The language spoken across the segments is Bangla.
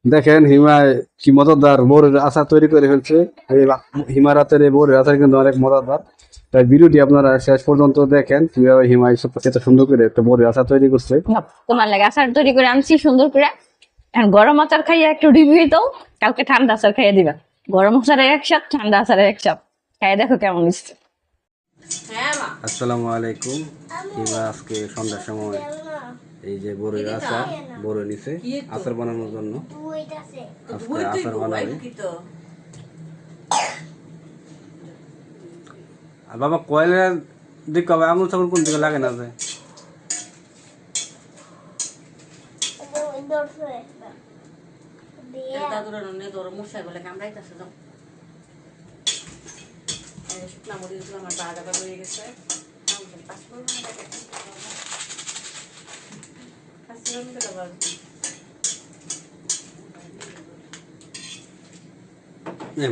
দেখেন হিমায় কি মজাদার বোরের আচার তৈরি করে ফেলছে। এই হিমার রাতের এই বোরের আচার কিন্তু অনেক মজাদার। তাই ভিডিওটি আপনারা শেষ পর্যন্ত দেখেন কিভাবে হিমায় এত সুন্দর করে একটা বোরের আচার তৈরি করছে। তোমার লাগে আচার তৈরি করে আনছি সুন্দর করে। এখন গরম আচার খাইয়া একটু রিভিউ দাও, কালকে ঠান্ডা আচার খাইয়ে দিবা। গরম আচারের এক সাপ, ঠান্ডা আচারের এক সাপ, খাইয়ে দেখো কেমন হচ্ছে। আসসালামু আলাইকুম। হিমা আজকে সন্ধ্যার সময় এই যে বোরের আচার বোরে নিছে আচার বানানোর জন্য। আজকে আচার বানাবে। আর বাবা কয়েলের দিক কবে আঙুল ছাগল কোন দিকে লাগে না যে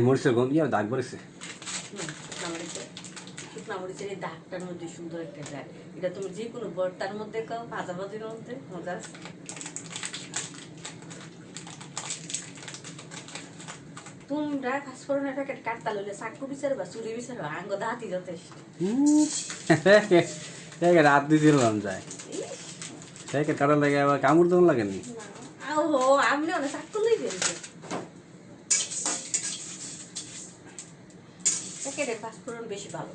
মরিচের গন্ধ ইয়া দাগ পড়েছে। শুকনা মরিচের এই দাগটার মধ্যে সুন্দর একটা যায়। এটা তুমি যে কোনো ভর্তার মধ্যে খাও, ভাজাভাজির মধ্যে মজা আছে। তোমরা ফাঁসফোড়নের প্যাকেট কাটতা লইলে চাকু বিচার বা চুরি বিচার আঙ্গ দাঁতি যথেষ্ট। রাত দিয়েছিলাম যায় কাটার লাগে আবার কামড় তেমন লাগেনি। ওহো আমি অনেক চাকু লই ফেলছে প্যাকেটের ফাঁসফোড়ন বেশি ভালো,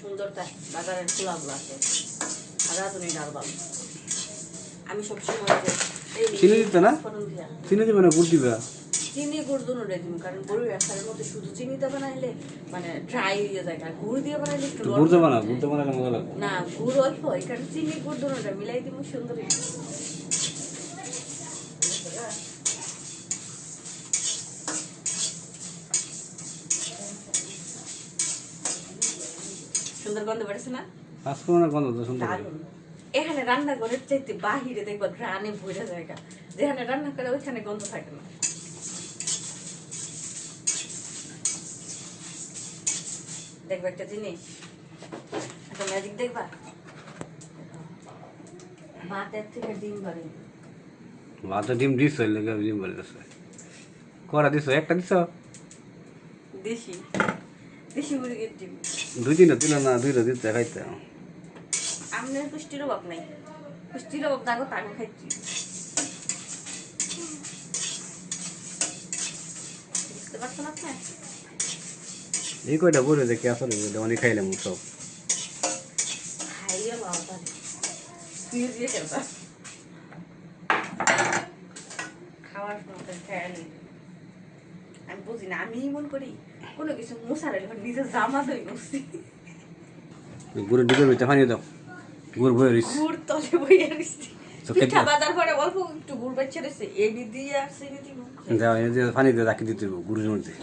সুন্দরটা বাজারের খোলাগুলো আছে আর রাঁধুনি ডাল ভালো। আমি সবসময় চিনি দিতে না, চিনি দিবে না, গুড় দিবে। চিনি গুড় দুটোটাই দিব, কারণ গরুর আচারের মধ্যে শুধু চিনি দিয়ে বানাইলে মানে ড্রাই হয়ে যায়, আর গুড় দিয়ে বানাইলে একটু গুড় দেবে না, গুড় বানালে মজা লাগবে না। গুড় অল্প, এই কারণে চিনি গুড় দুটোটা মিলাই দিব সুন্দর। সুন্দর গন্ধ বেড়েছে না? পাঁচফোড়নের গন্ধ তো সুন্দর। এখানে রান্না করে চাইতে বাহিরে দেখবো গ্রানে ভরে জায়গা, যেখানে রান্না করে ওইখানে গন্ধ থাকে না। দেখবো একটা জিনিস, একটা ম্যাজিক দেখবা, ভাতের থেকে ডিম বাড়ে। ভাতে ডিম দিছ, ডিম বলতেছে করা দিছ, একটা দিছ, দেশি দেশি মুরগির ডিম। দুই তিনটা দিল না, দুইটা দিতে খাইতে। আমনের পুষ্টির অভাব নাই, পুষ্টির অভাব থাকো তাকে খাইছি। বুঝতে পারছো না আপনি? এই কয়টা বলে দেখে আসলে অনেক খাইলাম সব। খাইয়ে বাবা পারে তুই দিয়ে খেলবা খাওয়ার মতো খেয়ালি। আমি বুঝি না, আমি মনে করি কোনো কিছু মুসারে নিজের জামা দই মুসি। গুড়ের ডিবের ভিতরে পানি দাও, গুড় বয়ে রইছে। গুড় তলে বইয়া রইছে, পিঠা বাজার পরে অল্প একটু গুড় বাচ্চা রয়েছে, এডি দিয়ে আর চিনি দিব। দাও এই যে পানি দিয়ে রাখি দিতে হবে গুড়ের মধ্যে।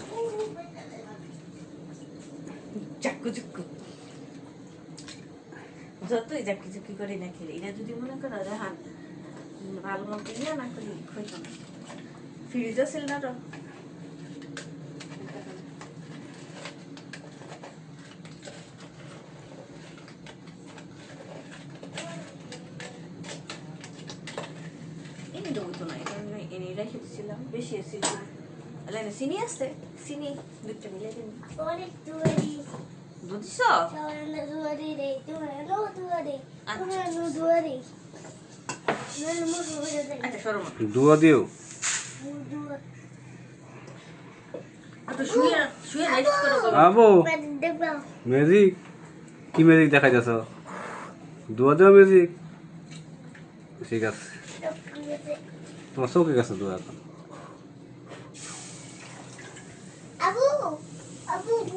চাক্কু চুক্কু যতই চাক্কু চুক্কি করে না খেলে, এটা যদি মনে করো রেহান ভালো মতো ইয়ে না করি খইত না। ফ্রিজ আছিল না তো, এনে দেবো তো না, এই কারণে এনে রেখে দিচ্ছিলাম। বেশি এসেছিল চিনি আসতে, চিনি দুধটা মিলে দিন। দুধ দিছ? আচ্ছা সরো মা। দুয়া দিও। আচ্ছা শুয়ে শুয়ে রেস্ট করো বাবা। আবো ম্যাজিক, কি ম্যাজিক দেখা যাচ্ছে? দুয়া দেওয়া ম্যাজিক, ঠিক আছে। তোমার চৌকে গেছে দুয়া এখন।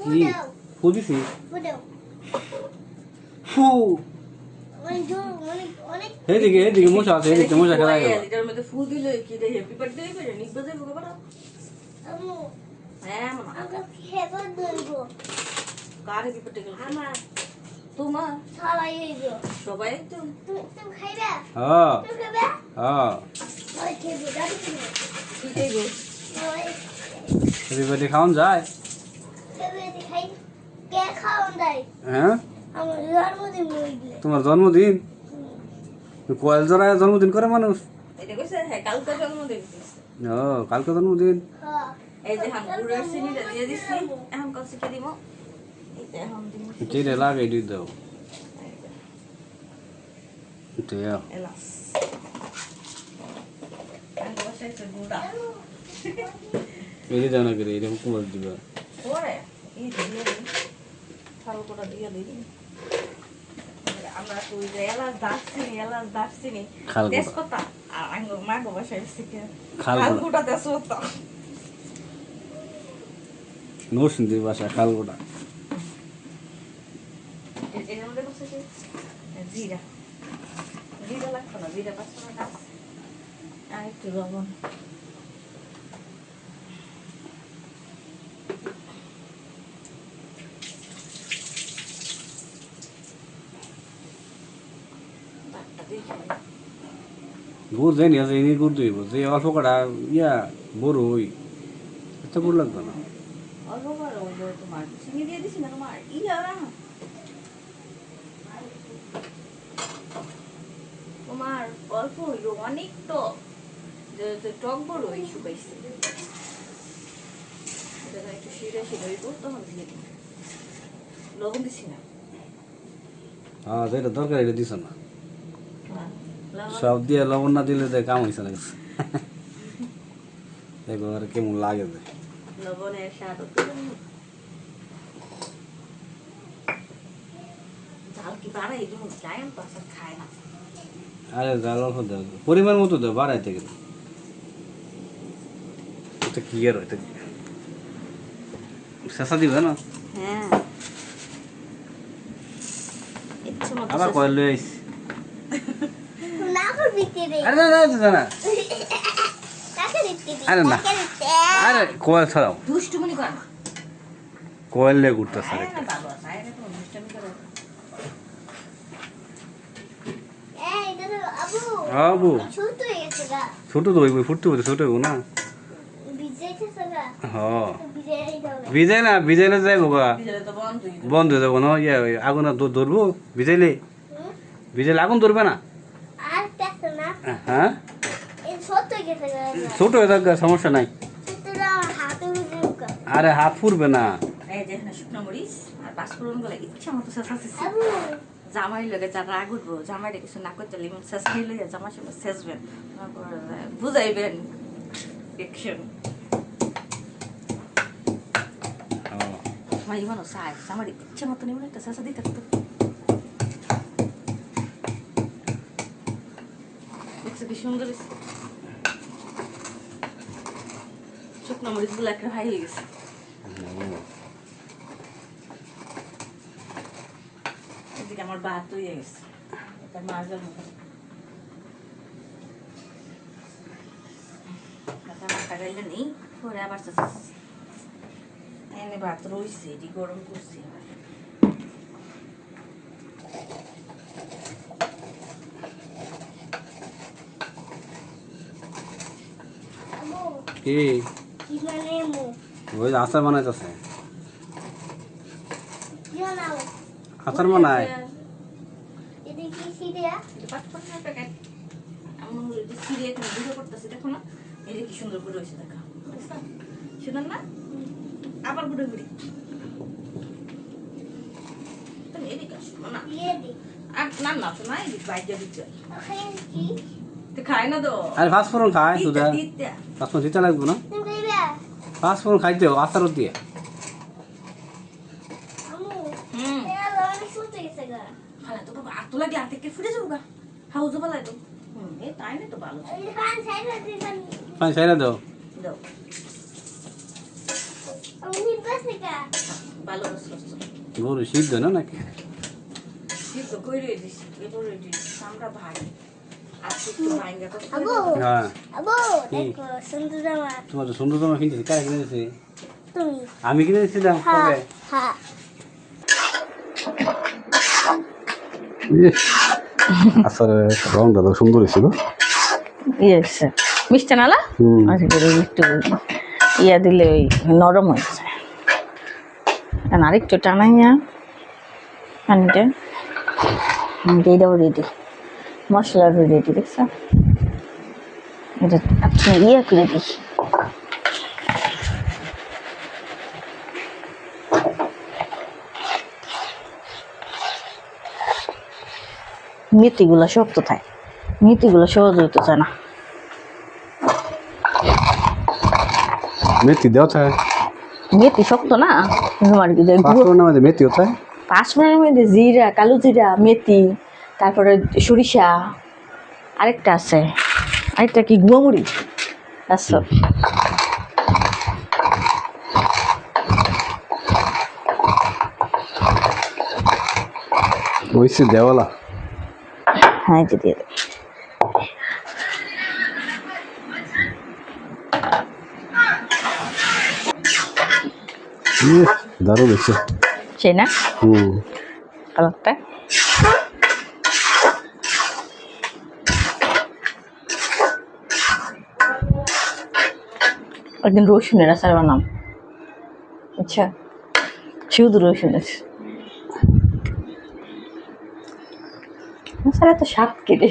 কি ফু দিছি? ফু এইদিকে এইদিকে মশা আছে, এইদিকে মশা খেলা গেল। এটার মধ্যে ফুল দিলে কি রে হ্যাপি বার্থডে করে নিবে দেবো বাবা। হ্যাঁ মামা কার হ্যাপি বার্থডে গেল? আমার তোমার সবাই একদম হ্যাঁ হ্যাঁ কি খাইবো? এদিকে খাওয়ান যায়? হ্যাঁ তোমার জন্মদিন, কয়েল জড়ায় জন্মদিন করে মানুষ। এটা কইছে হ্যাঁ কালকে জন্মদিন। ও কালকে জন্মদিন। এই যে হাম গুড়ের চিনিটা দিয়ে দিছি এখন কত কে দিব এই যে এখন দিব চিনি লাগাই দিয়ে দাও। দেও। এলাচ আমি বসাইছি গুড়া এই যে দাও না করে এরকম কুমার দিবা। পরে এই দিয়ে দিই ফাল করে দিয়ে দিই আমরা তুই যে এলাচ দারচিনি খালগুড়া। তেজপাতা আর আঙ্গ মাগো বসাইছি কে খালগুড়া। খালগুড়া তেজপাতা নরসিংদী ভাষা খালগোটা। এর মধ্যে বসেছি জিরা জিরা লাগতো না জিরা 5 টাকা আর একটু লবণ গুড় দেয়নি আছে এনে গুড় দিব যে অল্প কটা ইয়া বড় ওই এত গুড় লাগবে না। অল্প করে ওই যে তোমার চিনি দিয়ে দিছি না তোমার তোমার অল্প হইলো অনেক টক যে টক বড় ওই শুকাইছে এটা একটু শিরা হইব তখন দিয়ে দিই লবণ দিছি না হ্যাঁ যেটা দরকার এটা দিছ না। লবণ সব দিয়ে লবণ না দিলে তো কাম হয়েছে না কিছু। দেখো আর কেমন লাগে যে। লবণের স্বাদ ঝাল কি বাড়াই দিব জায়ান তো আসলে খায় না আরে জাল অল্প দাও পরিমাণ মতো দাও বাড়াইতে গেলে এটা কি আর এটা শেষা দিবে না হ্যাঁ ইচ্ছে মতো আবার কয়েল লই আইছি। না করবি রে আরে না না না কাকে দিতে দি আরে না আরে কয়েল ছাড়াও দুষ্টুমনি কর কয়েল লে ঘুরতেছে আরে আরেকটা। না বাবা সাইরে তো দুষ্টুমি করে এই দাদা আবু আবু ছোট হয়ে গেছে গা ছোট তো হইব ফুটতে হইব ছোট হইব না। বিজেছে গা হ্যাঁ বিজেই দাও ভিজাইলে যাইব গা বিজলে তো বন্ধই বন্ধ হয়ে যাবো না ইয়ে আগুন ধরবো ভিজাইলে ভিজাইলে আগুন ধরবে না। আর তেছ না হ্যাঁ এই ছোট হয়ে গেছে গা ছোট হয়ে থাকবে সমস্যা নাই। ছোটরা হাতে উঠে গা আরে হাত ফুরবে না। এই যে না শুকনো মরিচ আর পাঁচফোড়ন গুলো ইচ্ছা মতো শেষাচ্ছি আবু জামাই লগে যা রাগ উঠবো জামাই কিছু না করতে লিমন শেষ খাই লইয়া জামাই সঙ্গে শেষবেন বুঝাইবেন অ্যাকশন আমার ইমানও চাই আমার ইচ্ছা মতো নিমন একটা শেষা দিতে তো দেখছো কি সুন্দর হয়েছে? শুকনো মরিচ গুলো একটা হাই হয়ে গেছে এদিকে আমার ভাত হয়ে গেছে এটা মাছের মতো মাথা গাইলে নেই পরে আবার এনে ভাত রয়েছে এটি গরম করছি আবার আবু কি কি মানে মু ওই আচার বানাইতেছে কি নাও আচার বানায়। এদি কি সিরিয়া প্যাকেট আমার সিরিয়া এখানে ভিডিও করতেছে দেখো না এটা কি সুন্দর করে রয়েছে দেখা শুনুন না আবার ঘুরে ঘুরি তুমি এদিকে আসো না দিয়ে দি আর না না শোনা এদিকে বাইরে দিচ্ছে ওখানে কি তো খায় না তো আরে ফাঁসফোড়ন খায় সুদা দিতে ফাঁসফোড়ন দিতে লাগবে না তুমি কইবা ফাঁসফোড়ন খাইতে আচার দিয়ে আমু হুম এরা লড়াই ছোট হয়ে গেছে গা খালা তো বাবা আতো লাগে আতে কে ফুটে যাবো গা হাউজ বলাই তো এ তাই না তো ভালো এই খান সাইড দিবেন পানি ছাইরা দাও। দাও আমি নিবাসে গা ভালো রস গরু সিদ্ধ না নাকি সিদ্ধ কইরে দিছি এবারে দিছি আমরা ভাই আর একটু ভাইঙ্গা করতে আবু হ্যাঁ আবু দেখো সুন্দর জামা তোমার তো সুন্দর জামা কিনতেছি কারা কিনে দিয়েছে তুমি আমি কিনে দিয়েছিলাম হ্যাঁ কবে হ্যাঁ আচার রংটা তো সুন্দর ছিল। ইয়েস মিষ্টি নালা হুম আজকে একটু ইয়া দিলে ওই নরম হয়ে যায় আর আরেকটু টানাইয়া পানিটা এইটাও রেডি মশলারও রেডি দেখছো এটা আপনি ইয়ে করে দিই। মেথিগুলো শক্ত থাকে, মেথিগুলো সহজ হইতে চায় না। मेथी देता है মেথি শক্ত না, তোমার কি पाँच में मेथी होता है। পাঁচফোড়নের মধ্যে জিরা, কালো জিরা, মেথি, তারপরে সরিষা, আরেকটা আছে, আরেকটা কি গুয়ামুড়ি, আচ্ছা वैसे देवाला হ্যাঁ এটা দিয়ে দে। ये दारुण है সেই না हम्म কালারটা। একদিন রসুনের আচার বানাম, আচ্ছা শুধু রসুনের আচার এত স্বাদ কেটে